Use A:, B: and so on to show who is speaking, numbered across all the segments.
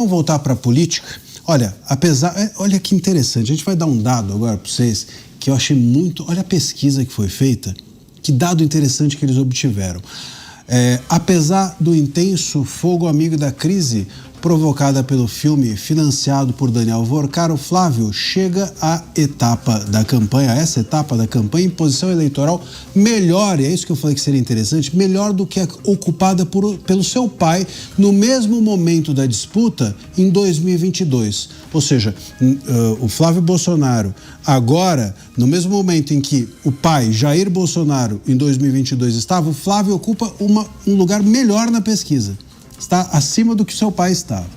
A: Vamos voltar para a política. Olha, olha que interessante, a gente vai dar um dado agora para vocês que eu achei muito... Olha a pesquisa que foi feita, que dado interessante que eles obtiveram. Apesar do intenso fogo amigo da crise provocada pelo filme financiado por Daniel Vorcaro, Flávio chega à etapa da campanha, essa etapa da campanha em posição eleitoral melhor, e é isso que eu falei que seria interessante, melhor do que a ocupada pelo seu pai no mesmo momento da disputa em 2022. Ou seja, o Flávio Bolsonaro agora, no mesmo momento em que o pai, Jair Bolsonaro, em 2022 estava, o Flávio ocupa um lugar melhor na pesquisa. Está acima do que seu pai estava.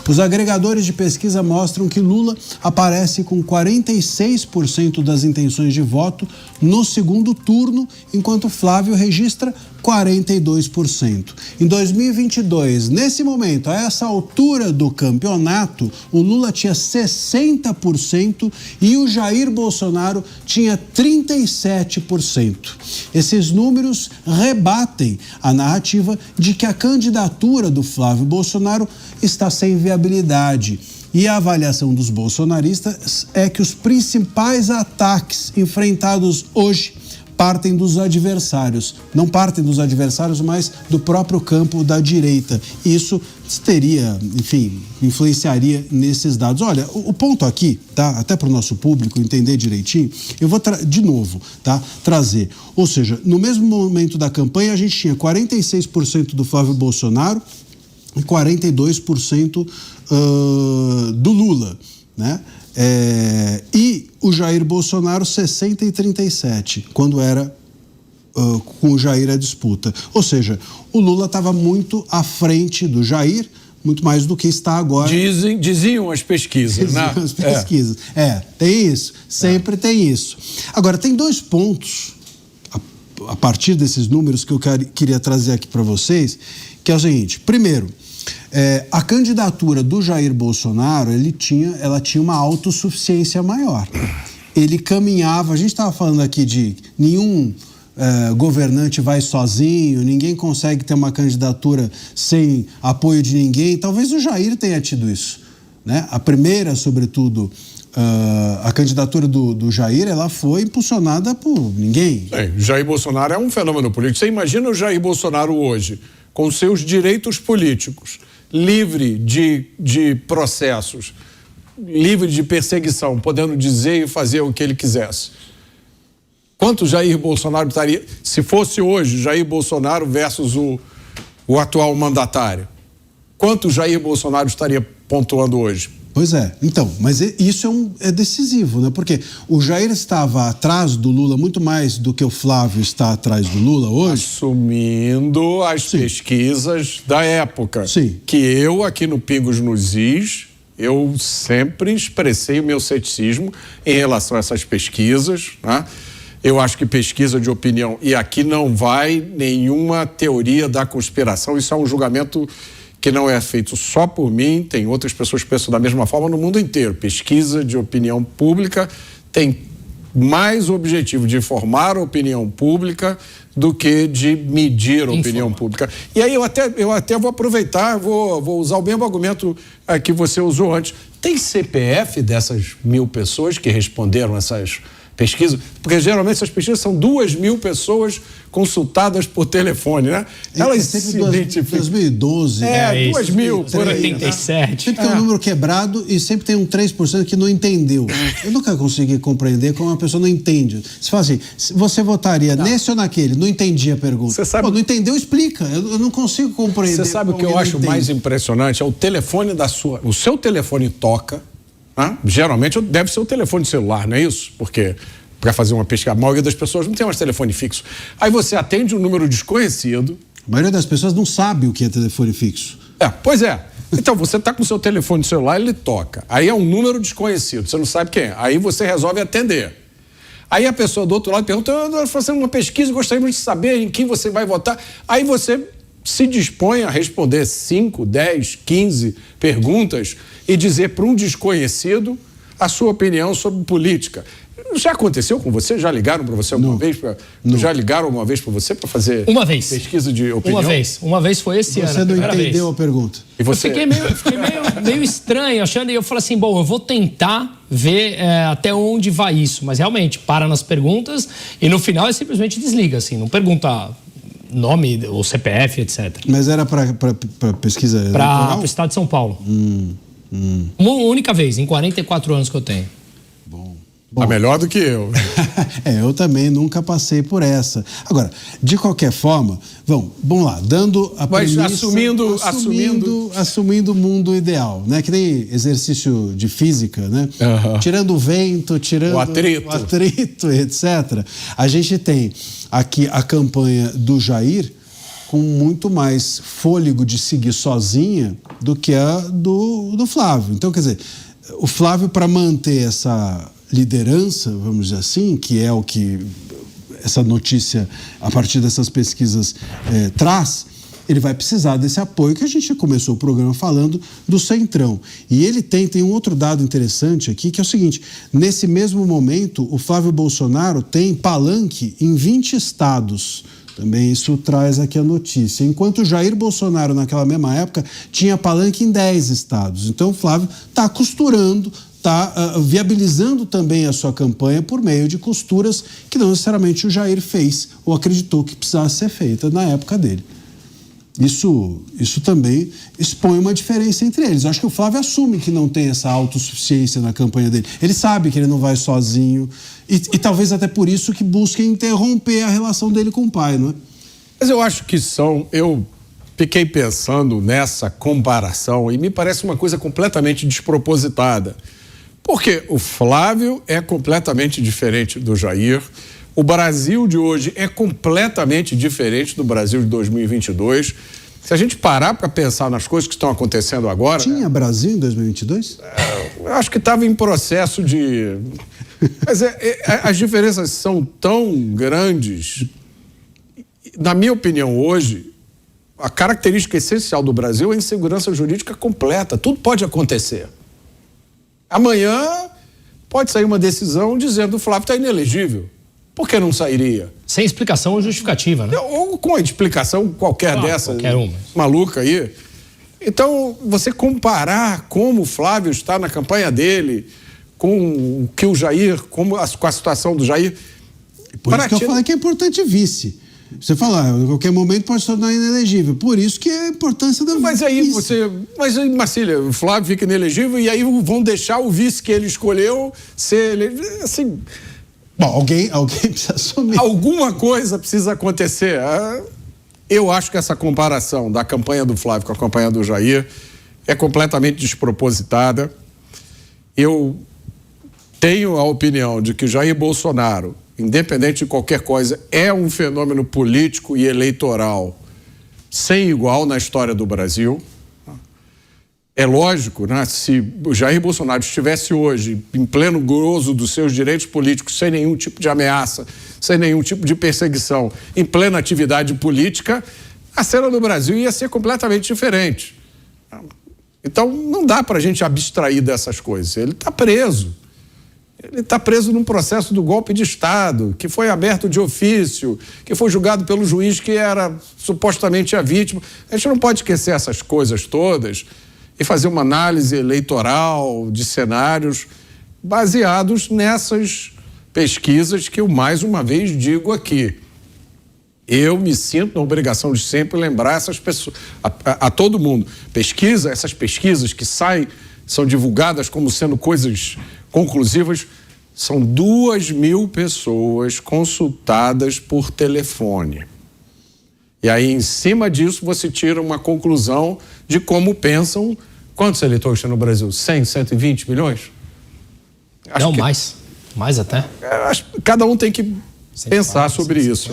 A: Os agregadores de pesquisa mostram que Lula aparece com 46% das intenções de voto no segundo turno, enquanto Flávio registra 42%. Em 2022, nesse momento, a essa altura do campeonato, o Lula tinha 60% e o Jair Bolsonaro tinha 37%. Esses números rebatem a narrativa de que a candidatura do Flávio Bolsonaro está sem viabilidade. E a avaliação dos bolsonaristas é que os principais ataques enfrentados hoje partem dos adversários. Não partem dos adversários, mas do próprio campo da direita. Isso teria, enfim, influenciaria nesses dados. Olha, o ponto aqui, tá? Até para o nosso público entender direitinho, eu vou de novo, tá? Trazer. Ou seja, no mesmo momento da campanha, a gente tinha 46% do Flávio Bolsonaro e 42% do Lula, né? E o Jair Bolsonaro 60 e 37, quando era com o Jair a disputa. Ou seja, o Lula estava muito à frente do Jair, muito mais do que está agora.
B: Diziam as pesquisas, né?
A: As pesquisas. Tem isso, sempre tem isso. Agora, tem dois pontos, a partir desses números, que eu queria trazer aqui para vocês, que é o seguinte: primeiro, a candidatura do Jair Bolsonaro, ela tinha uma autossuficiência maior. Ele caminhava, a gente estava falando aqui de nenhum governante vai sozinho, ninguém consegue ter uma candidatura sem apoio de ninguém. Talvez o Jair tenha tido isso, né? A primeira, sobretudo, a candidatura do Jair, ela foi impulsionada por ninguém.
B: Jair Bolsonaro é um fenômeno político. Você imagina o Jair Bolsonaro hoje, com seus direitos políticos, livre de processos, livre de perseguição, podendo dizer e fazer o que ele quisesse. Quanto Jair Bolsonaro estaria, se fosse hoje Jair Bolsonaro versus o atual mandatário? Quanto Jair Bolsonaro estaria pontuando hoje?
A: Pois é, então, mas isso é decisivo, né? Porque o Jair estava atrás do Lula muito mais do que o Flávio está atrás do Lula hoje.
B: Assumindo as pesquisas da época.
A: Sim.
B: Que eu, aqui no Pingos nos Is, eu sempre expressei o meu ceticismo em relação a essas pesquisas, né? Eu acho que pesquisa de opinião, e aqui não vai nenhuma teoria da conspiração, isso é um julgamento que não é feito só por mim, tem outras pessoas que pensam da mesma forma no mundo inteiro. Pesquisa de opinião pública tem mais objetivo de informar a opinião pública do que de medir a opinião pública. E aí eu até vou aproveitar, vou usar o mesmo argumento que você usou antes. Tem CPF dessas 1.000 pessoas que responderam essas pesquisas? Porque geralmente essas pesquisas são 2.000 pessoas consultadas por telefone, né?
A: Elas se identificam. 2012.
B: 2.000, por aí.
C: 87.
A: Sempre tem um número quebrado e sempre tem um 3% que não entendeu. Eu nunca consegui compreender como uma pessoa não entende. Você fala assim, você votaria nesse ou naquele? Não entendi a pergunta.
B: Você sabe...
A: Pô, não entendeu, explica. Eu não consigo compreender.
B: Você sabe o que eu acho mais impressionante? É o telefone o seu telefone toca, né? Geralmente deve ser o telefone celular, não é isso? Porque para fazer uma pesquisa, a maioria das pessoas não tem mais telefone fixo. Aí você atende um número desconhecido.
A: A maioria das pessoas não sabe o que é telefone fixo.
B: Pois é. Então, você está com o seu telefone celular, ele toca. Aí é um número desconhecido, você não sabe quem é. Aí você resolve atender. Aí a pessoa do outro lado pergunta, eu estou fazendo uma pesquisa e gostaríamos de saber em quem você vai votar. Aí você se dispõe a responder 5, 10, 15 perguntas e dizer para um desconhecido a sua opinião sobre política. Já aconteceu com você? Já ligaram para você alguma vez? Já ligaram alguma vez para você para fazer pesquisa de opinião?
C: Uma vez foi esse ano.
A: Você não entendeu a pergunta.
B: E você...
C: Eu fiquei meio estranho, achando, e eu falei assim, bom, eu vou tentar ver até onde vai isso. Mas realmente, para nas perguntas e no final ele simplesmente desliga, assim, não pergunta nome ou CPF, etc.
A: Mas era para pesquisa eleitoral?
C: Para o estado de São Paulo. Uma única vez, em 44 anos que eu tenho.
A: Bom.
B: Tá melhor do que eu.
A: Eu também nunca passei por essa. Agora, de qualquer forma, vamos lá, dando a premissa, assumindo o mundo ideal, né? Que nem exercício de física, né? Tirando o vento, tirando o atrito, etc. A gente tem aqui a campanha do Jair com muito mais fôlego de seguir sozinha do que a do Flávio. Então, quer dizer, o Flávio, para manter essa liderança, vamos dizer assim, que é o que essa notícia, a partir dessas pesquisas, traz, ele vai precisar desse apoio que a gente já começou o programa falando do Centrão. E ele tem um outro dado interessante aqui, que é o seguinte: nesse mesmo momento, o Flávio Bolsonaro tem palanque em 20 estados. Também isso traz aqui a notícia. Enquanto o Jair Bolsonaro, naquela mesma época, tinha palanque em 10 estados. Então, o Flávio está costurando, está viabilizando também a sua campanha por meio de costuras que não necessariamente o Jair fez ou acreditou que precisasse ser feita na época dele. Isso também expõe uma diferença entre eles. Eu acho que o Flávio assume que não tem essa autossuficiência na campanha dele. Ele sabe que ele não vai sozinho e talvez até por isso que busque interromper a relação dele com o pai, não é?
B: Mas eu acho que eu fiquei pensando nessa comparação e me parece uma coisa completamente despropositada. Porque o Flávio é completamente diferente do Jair. O Brasil de hoje é completamente diferente do Brasil de 2022. Se a gente parar para pensar nas coisas que estão acontecendo agora...
A: Tinha Brasil em 2022?
B: Eu acho que estava em processo de... Mas as diferenças são tão grandes. Na minha opinião, hoje, a característica essencial do Brasil é a insegurança jurídica completa. Tudo pode acontecer. Amanhã pode sair uma decisão dizendo que o Flávio está inelegível. Por que não sairia?
C: Sem explicação ou justificativa, né?
B: Ou com a explicação qualquer dessa,
C: qualquer uma.
B: Maluca aí. Então, você comparar como o Flávio está na campanha dele com o que o Jair, com a situação do Jair...
A: Por isso que eu falei que é importante vice. Você fala, em qualquer momento pode se tornar inelegível. Por isso que é a importância da
B: Mas aí
A: vice.
B: Mas aí, Marcília, o Flávio fica inelegível e aí vão deixar o vice que ele escolheu ser... Assim...
A: Bom, alguém precisa assumir.
B: Alguma coisa precisa acontecer. Eu acho que essa comparação da campanha do Flávio com a campanha do Jair é completamente despropositada. Eu tenho a opinião de que o Jair Bolsonaro, independente de qualquer coisa, é um fenômeno político e eleitoral sem igual na história do Brasil. É lógico, né? Se o Jair Bolsonaro estivesse hoje em pleno gozo dos seus direitos políticos, sem nenhum tipo de ameaça, sem nenhum tipo de perseguição, em plena atividade política, a cena do Brasil ia ser completamente diferente. Então, não dá para a gente abstrair dessas coisas. Ele está preso. Ele está preso num processo do golpe de Estado, que foi aberto de ofício, que foi julgado pelo juiz que era supostamente a vítima. A gente não pode esquecer essas coisas todas e fazer uma análise eleitoral de cenários baseados nessas pesquisas que eu, mais uma vez, digo aqui. Eu me sinto na obrigação de sempre lembrar essas pessoas, a todo mundo. Essas pesquisas que saem, são divulgadas como sendo coisas conclusivas, são 2.000 pessoas consultadas por telefone. E aí, em cima disso, você tira uma conclusão de como pensam. Quantos eleitores tem no Brasil? 100, 120 milhões?
C: Não, mais. Mais até.
B: Cada um tem que pensar sobre isso.